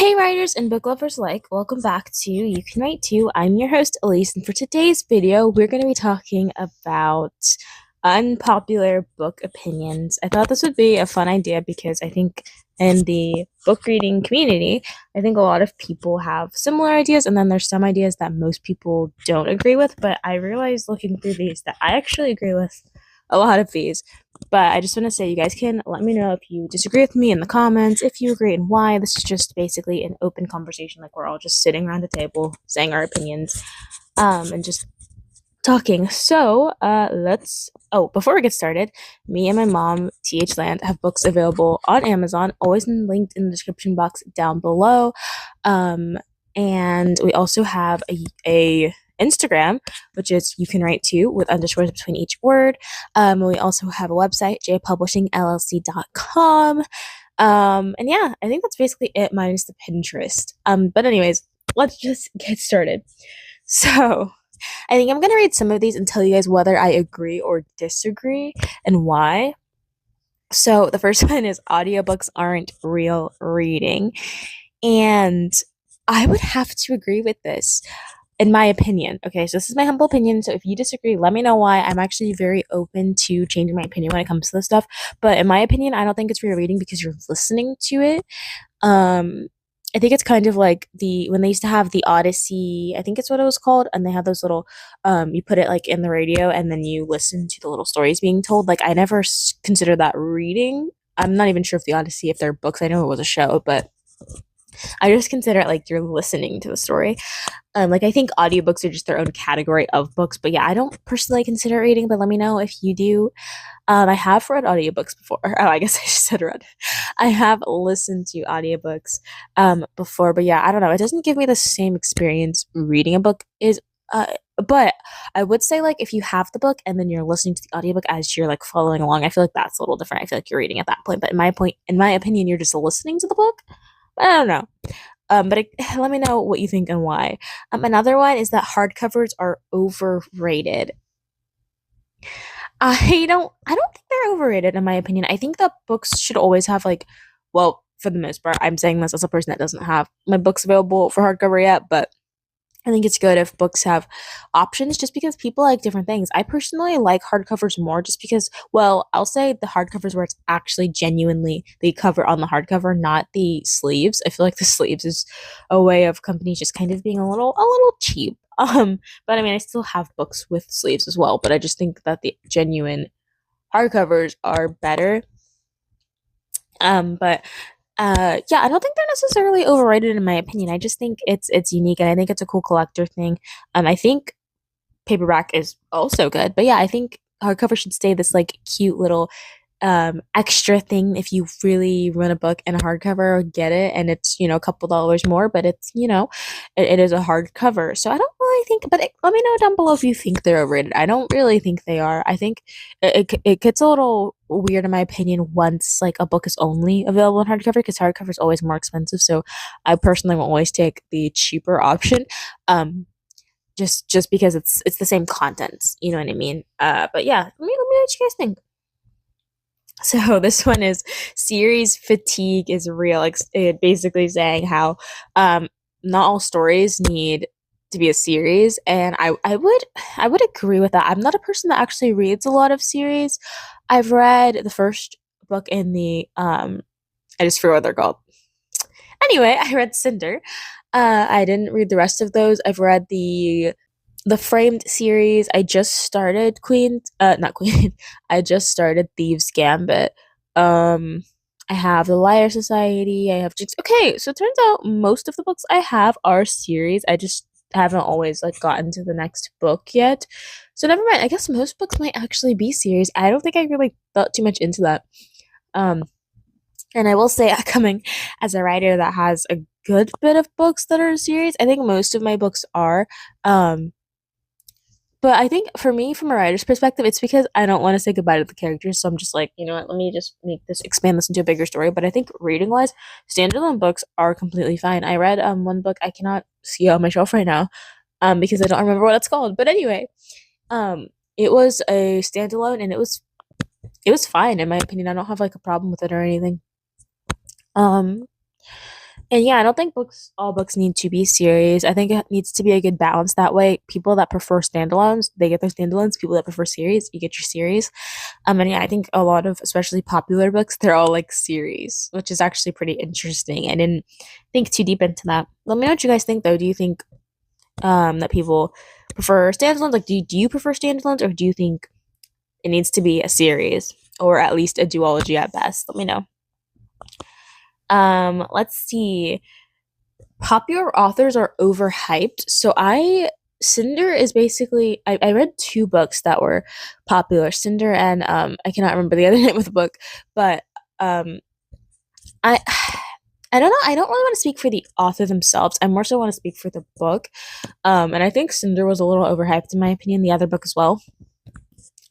Hey, writers and book lovers alike, welcome back to You Can Write Too. I'm your host, Aléce, and for today's video, we're going to be talking about unpopular book opinions. I thought this would be a fun idea because I think in the book reading community, I think a lot of people have similar ideas, and then there's some ideas that most people don't agree with. But I realized looking through these that I actually agree with a lot of these. But I just want to say, you guys can let me know if you disagree with me in the comments, if you agree and why. This is just basically an open conversation, like we're all just sitting around a table saying our opinions, and just talking. So, before we get started, me and my mom, TH Land, have books available on Amazon, always linked in the description box down below. And we also have a Instagram, which is You Can Write Too with underscores between each word. We also have a website, jpublishingllc.com. And yeah, I think that's basically it, minus the Pinterest. But anyways, let's just get started. So, I think I'm going to read some of these and tell you guys whether I agree or disagree and why. So, the first one is audiobooks aren't real reading. And I would have to agree with this, in my opinion. Okay, so this is my humble opinion. So if you disagree, let me know why. I'm actually very open to changing my opinion when it comes to this stuff. But in my opinion, I don't think it's real reading because you're listening to it. I think it's kind of like when they used to have the Odyssey, I think it's what it was called, and they had those little you put it like in the radio and then you listen to the little stories being told. Like I never considered that reading. I'm not even sure if the Odyssey, if they're books. I know it was a show, but I just consider it like you're listening to the story. Like I think audiobooks are just their own category of books, but yeah, I don't personally consider reading, but let me know if you do. I have read audiobooks before. Oh, I guess I just said read. I have listened to audiobooks before, but yeah, I don't know. It doesn't give me the same experience reading a book is uh but I would say like if you have the book and then you're listening to the audiobook as you're like following along, I feel like that's a little different. I feel like you're reading at that point, but in my opinion, you're just listening to the book. I don't know. Let me know what you think and why. Another one is that hardcovers are overrated. I don't think they're overrated in my opinion. I think that books should always have like, well, for the most part, I'm saying this as a person that doesn't have my books available for hardcover yet, but I think it's good if books have options just because people like different things. I personally like hardcovers more just because, well, I'll say the hardcovers where it's actually genuinely the cover on the hardcover, not the sleeves. I feel like the sleeves is a way of companies just kind of being a little cheap. But I mean, I still have books with sleeves as well, but I just think that the genuine hardcovers are better. But yeah, I don't think they're necessarily overrated in my opinion. I just think it's unique and I think it's a cool collector thing. I think paperback is also good, but yeah, I think hardcover should stay this like cute little extra thing if you really run a book in a hardcover, get it, and it's a couple dollars more, but it's it is a hardcover. So I don't really think, but let me know down below if you think they're overrated. I don't really think they are. I think it gets a little weird in my opinion once like a book is only available in hardcover because hardcover is always more expensive. So I personally will always take the cheaper option. Just because it's the same content, you know what I mean? But yeah, let me know what you guys think. So this one is series fatigue is real. Like it basically saying how not all stories need to be a series, and I would agree with that. I'm not a person that actually reads a lot of series. I've read the first book in the I just forgot what they're called. Anyway, I read Cinder. I didn't read the rest of those. I've read the Framed series. I just started not Queen. I just started Thieves Gambit. I have the Liar Society. I have just okay. So it turns out most of the books I have are series. I just haven't always like gotten to the next book yet. So never mind. I guess most books might actually be series. I don't think I really thought too much into that. Um, and I will say, coming as a writer that has a good bit of books that are series, I think most of my books are. But I think for me, from a writer's perspective, it's because I don't want to say goodbye to the characters. So I'm just like, you know what, let me just expand this into a bigger story. But I think reading wise, standalone books are completely fine. I read one book I cannot see on my shelf right now, because I don't remember what it's called. But anyway, it was a standalone and it was fine in my opinion. I don't have like a problem with it or anything. Um, And yeah, I don't think all books need to be series. I think it needs to be a good balance. That way, people that prefer standalones, they get their standalones. People that prefer series, you get your series. And yeah, I think a lot of, especially popular books, they're all like series, which is actually pretty interesting. I didn't think too deep into that. Let me know what you guys think, though. Do you think that people prefer standalones? Like, do you prefer standalones, or do you think it needs to be a series, or at least a duology at best? Let me know. Let's see. Popular authors are overhyped. Cinder is basically I read two books that were popular. Cinder and I cannot remember the other name of the book, but I I don't know. I don't really want to speak for the author themselves. I more so want to speak for the book. And I think Cinder was a little overhyped in my opinion, the other book as well.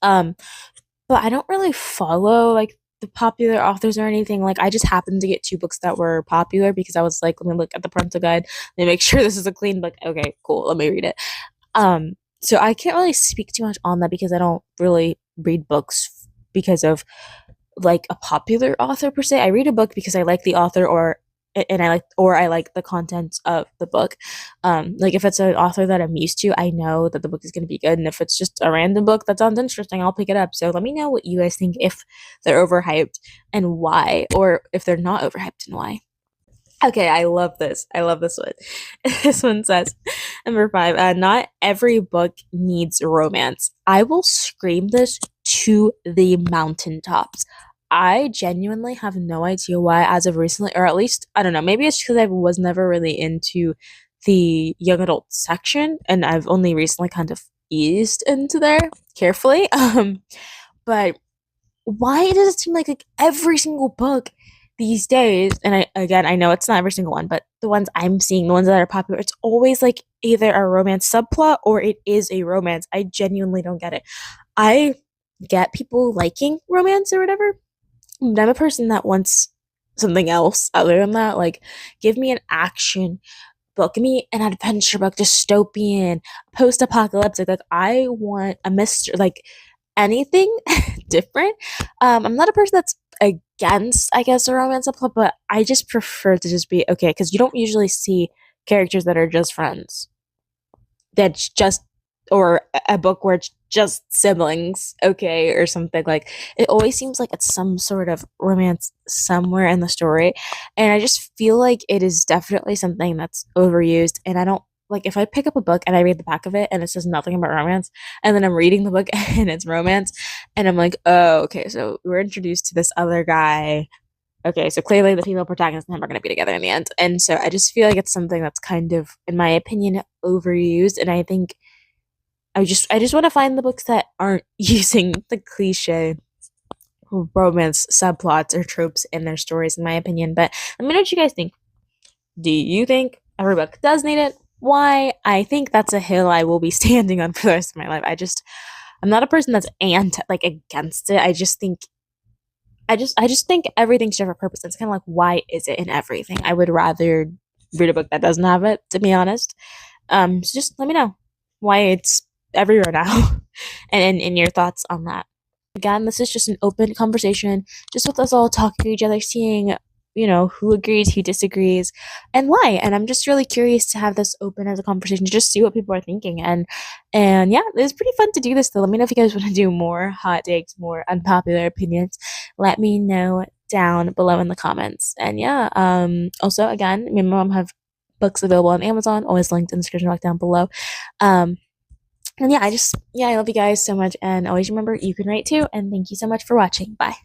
Um, but I don't really follow like the popular authors or anything. Like I just happened to get two books that were popular because I was like, let me look at the parental guide and make sure this is a clean book. Okay, cool. Let me read it. So I can't really speak too much on that because I don't really read books because of like a popular author per se. I read a book because I like the author or I like the content of the book. Like if it's an author that I'm used to, I know that the book is going to be good, and if it's just a random book that sounds interesting, I'll pick it up. So let me know what you guys think, if they're overhyped and why, or if they're not overhyped and why. Okay, I love this. I love this one. This one says, number 5, not every book needs romance. I will scream this to the mountaintops. I genuinely have no idea why, as of recently, or at least, I don't know, maybe it's because I was never really into the young adult section, and I've only recently kind of eased into there carefully. But why does it seem like every single book these days, and I know it's not every single one, but the ones I'm seeing, the ones that are popular, it's always like either a romance subplot or it is a romance. I genuinely don't get it. I get people liking romance or whatever, but I'm a person that wants something else other than that. Like, give me an action book, give me an adventure book, dystopian, post-apocalyptic. Like, I want a mystery, like anything different. I'm not a person that's against, I guess, a romance subplot, but I just prefer to just be okay because you don't usually see characters that are just friends. That's just, or a book where it's just siblings, okay, or something. Like it always seems like it's some sort of romance somewhere in the story, and I just feel like it is definitely something that's overused. And I don't like, if I pick up a book and I read the back of it and it says nothing about romance, and then I'm reading the book and it's romance, and I'm like, oh, okay, so we're introduced to this other guy. Okay, so clearly the female protagonist and him are going to be together in the end. And so I just feel like it's something that's kind of, in my opinion, overused. And I think I just want to find the books that aren't using the cliche romance subplots or tropes in their stories, in my opinion. But let me know what you guys think. Do you think every book does need it? Why? I think that's a hill I will be standing on for the rest of my life. I'm not a person that's against it. I just think everything should have a purpose. It's kind of like, why is it in everything? I would rather read a book that doesn't have it, to be honest. So just let me know why it's everywhere now, and your thoughts on that. Again, this is just an open conversation, just with us all talking to each other, seeing, who agrees, who disagrees, and why. And I'm just really curious to have this open as a conversation, to just see what people are thinking. And yeah, it was pretty fun to do this though. Let me know if you guys want to do more hot takes, more unpopular opinions. Let me know down below in the comments. And yeah, also again, me and my mom have books available on Amazon, always linked in the description box down below. And yeah, I love you guys so much, and always remember, you can write too, and thank you so much for watching. Bye.